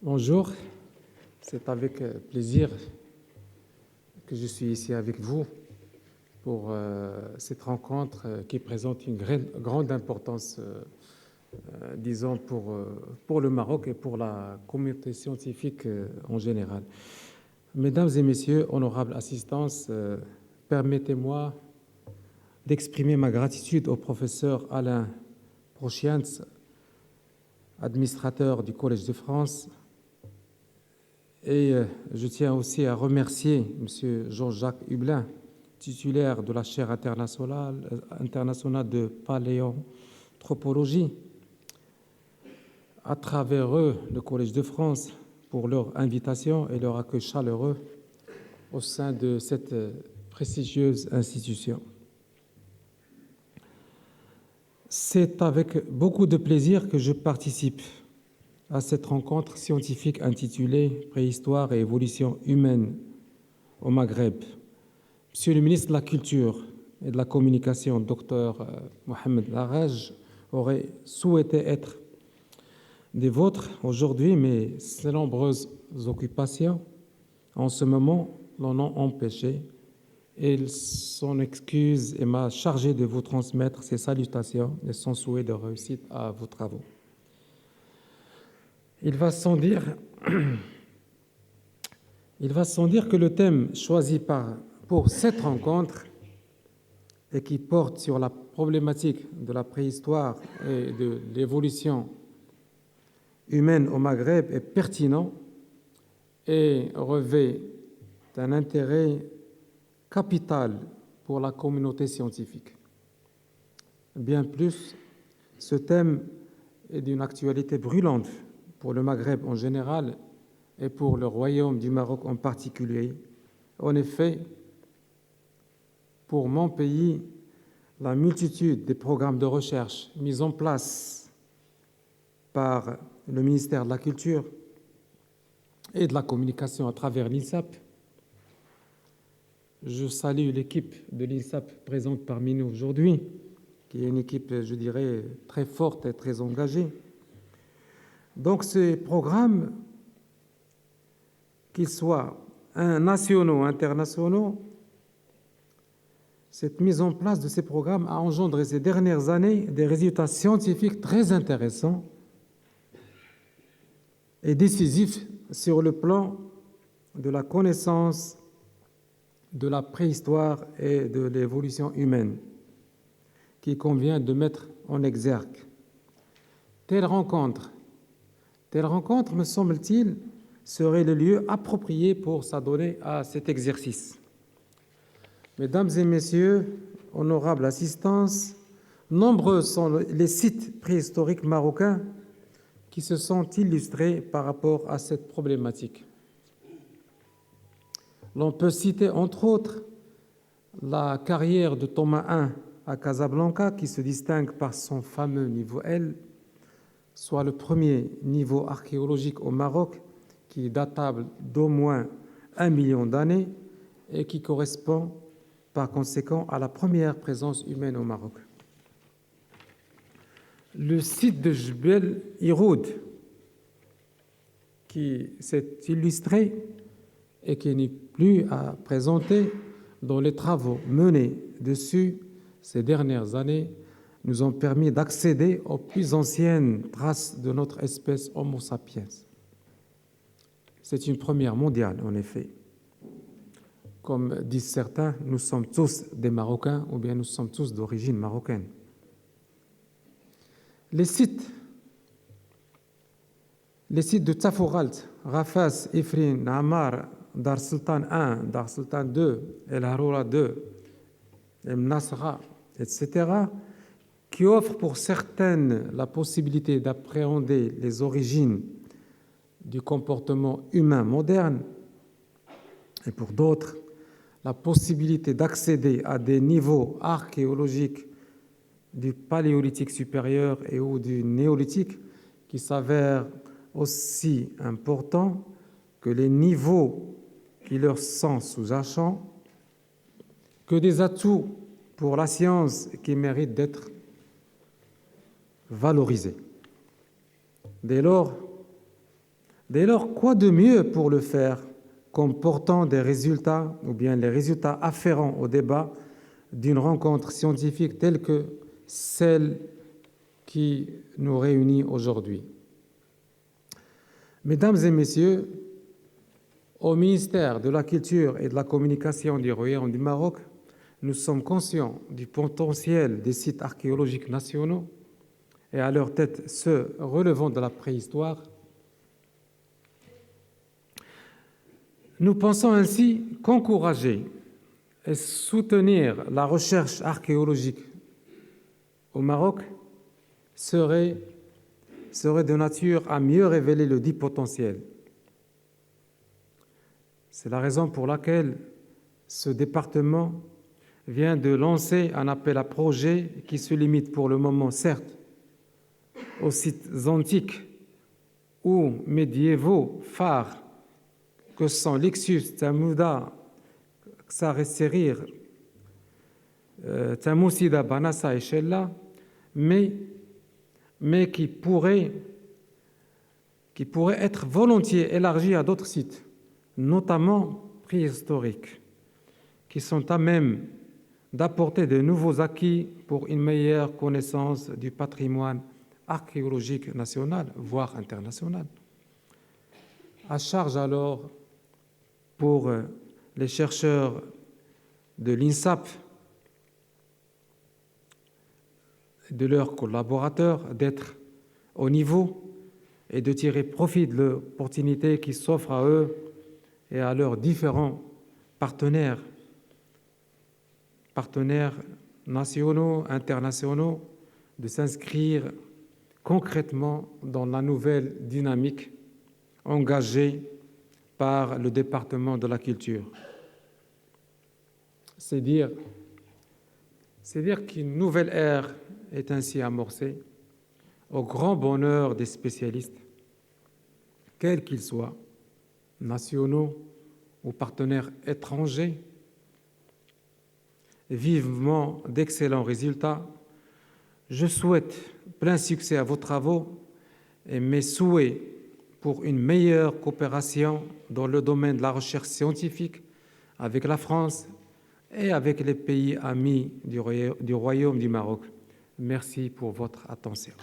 Bonjour, c'est avec plaisir que je suis ici avec vous pour cette rencontre qui présente une grande importance, disons, pour le Maroc et pour la communauté scientifique en général. Mesdames et messieurs, honorables assistances, permettez-moi d'exprimer ma gratitude au professeur Alain Prochians, administrateur du Collège de France. Et je tiens aussi à remercier M. Jean-Jacques Hublin, titulaire de la chaire internationale de paléanthropologie, à travers eux, le Collège de France, pour leur invitation et leur accueil chaleureux au sein de cette prestigieuse institution. C'est avec beaucoup de plaisir que je participe à cette rencontre scientifique intitulée « Préhistoire et évolution humaine au Maghreb ». Monsieur le ministre de la Culture et de la Communication, Dr Mohamed Larraj, aurait souhaité être des vôtres aujourd'hui, mais ses nombreuses occupations en ce moment l'en ont empêché. Et son excuse et m'a chargé de vous transmettre ses salutations et son souhait de réussite à vos travaux. Il va sans dire que le thème choisi pour cette rencontre et qui porte sur la problématique de la préhistoire et de l'évolution humaine au Maghreb est pertinent et revêt d'un intérêt capital pour la communauté scientifique. Bien plus, ce thème est d'une actualité brûlante pour le Maghreb en général et pour le Royaume du Maroc en particulier. En effet, pour mon pays, la multitude des programmes de recherche mis en place par le ministère de la Culture et de la Communication à travers l'INSAP. Je salue l'équipe de l'INSAP présente parmi nous aujourd'hui, qui est une équipe, je dirais, très forte et très engagée. Donc ces programmes, qu'ils soient nationaux ou internationaux, cette mise en place de ces programmes a engendré ces dernières années des résultats scientifiques très intéressants et décisifs sur le plan de la connaissance de la préhistoire et de l'évolution humaine, qu'il convient de mettre en exergue. Telle rencontre, me semble-t-il, serait le lieu approprié pour s'adonner à cet exercice. Mesdames et messieurs, honorables assistances, nombreux sont les sites préhistoriques marocains qui se sont illustrés par rapport à cette problématique. L'on peut citer, entre autres, la carrière de Thomas I à Casablanca, qui se distingue par son fameux niveau L, soit le premier niveau archéologique au Maroc, qui est datable d'au moins 1 million d'années et qui correspond par conséquent à la première présence humaine au Maroc. Le site de Jbel Iroud, qui s'est illustré et qui n'est plus à présenter, dont les travaux menés dessus ces dernières années nous ont permis d'accéder aux plus anciennes traces de notre espèce Homo sapiens. C'est une première mondiale, en effet. Comme disent certains, nous sommes tous des Marocains ou bien nous sommes tous d'origine marocaine. Les sites de Tafouralt, Rafas, Ifrin, Namar, Dar Sultan I, Dar Sultan II, El Haroura II, El Nasra, etc., qui offrent pour certaines la possibilité d'appréhender les origines du comportement humain moderne et pour d'autres, la possibilité d'accéder à des niveaux archéologiques du paléolithique supérieur et ou du néolithique qui s'avèrent aussi importants que les niveaux qui leur sont sous-jacents, que des atouts pour la science qui méritent d'être valorisés. Dès lors, Dès lors, quoi de mieux pour le faire qu'en portant des résultats ou bien les résultats afférents au débat d'une rencontre scientifique telle que celle qui nous réunit aujourd'hui. Mesdames et messieurs, au ministère de la Culture et de la Communication du Royaume du Maroc, nous sommes conscients du potentiel des sites archéologiques nationaux et à leur tête ceux relevant de la préhistoire. Nous pensons ainsi qu'encourager et soutenir la recherche archéologique au Maroc serait de nature à mieux révéler le dit potentiel. C'est la raison pour laquelle ce département vient de lancer un appel à projet qui se limite pour le moment, certes, aux sites antiques ou médiévaux phares que sont Lixus, Tamouda, Ksareserir, Tamousida, Banassa et Chella, mais qui pourrait être volontiers élargi à d'autres sites, notamment préhistoriques, qui sont à même d'apporter de nouveaux acquis pour une meilleure connaissance du patrimoine archéologique national, voire international. À charge alors pour les chercheurs de l'INSAP et de leurs collaborateurs d'être au niveau et de tirer profit de l'opportunité qui s'offre à eux et à leurs différents partenaires nationaux, internationaux, de s'inscrire concrètement dans la nouvelle dynamique engagée par le département de la culture. C'est dire qu'une nouvelle ère est ainsi amorcée, au grand bonheur des spécialistes, quels qu'ils soient, nationaux ou partenaires étrangers. Vivement d'excellents résultats. Je souhaite plein succès à vos travaux et mes souhaits pour une meilleure coopération dans le domaine de la recherche scientifique avec la France et avec les pays amis du Royaume du Maroc. Merci pour votre attention.